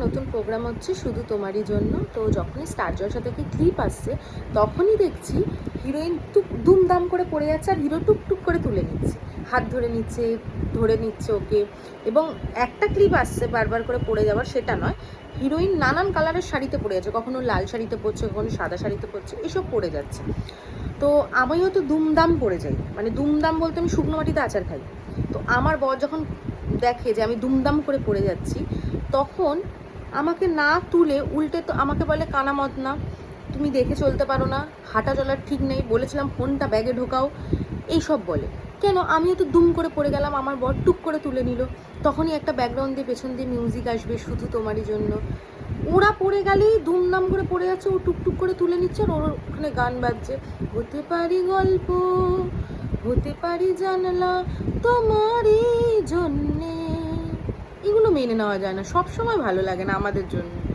নতুন প্রোগ্রাম হচ্ছে শুধু তোমারই জন্য। তো যখনই স্টার জলসা থেকে ক্লিপ আসছে তখনই দেখছি হিরোইন দুমদাম করে পড়ে যাচ্ছে আর হিরো টুকটুক করে তুলে নিচ্ছে, হাত ধরে নিচ্ছে ওকে। এবং একটা ক্লিপ আসছে বারবার করে পড়ে যাওয়ার, সেটা নয়, হিরোইন নানান কালারের শাড়িতে পড়ে যাচ্ছে, কখনো লাল শাড়িতে পড়ছে, কখনো সাদা শাড়িতে পড়ছে, এসব পড়ে যাচ্ছে। তো আমিও তো দুমদাম পড়ে যাই, মানে দুমদাম বলতে আমি শুকনো মাটিতে আচার খাই। তো আমার বর যখন দেখে যে আমি দুমদাম করে পড়ে যাচ্ছি, তখন আমাকে না তুলে উল্টে তো আমাকে বলে কানা মদনা, তুমি দেখে চলতে পারো না, হাঁটা চলার ঠিক নেই, বলেছিলাম ফোনটা ব্যাগে ঢোকাও, এইসব বলে। কেন, আমিও তো দুম করে পড়ে গেলাম, আমার বর টুক করে তুলে নিল। তখনই একটা ব্যাকগ্রাউন্ড দিয়ে পেছন দিয়ে মিউজিক আসবে শুধু তোমারই জন্য। ওরা পড়ে গেলেই দুমদাম করে পড়ে যাচ্ছে, ও টুকটুক করে তুলে নিচ্ছে আর ওর ওখানে গান বাজছে, হতে পারি গল্প, হতে পারি জানলা তোমারই জন্যে। এগুলো মেনে নেওয়া যায় না, সব সময় ভালো লাগে না আমাদের জন্য।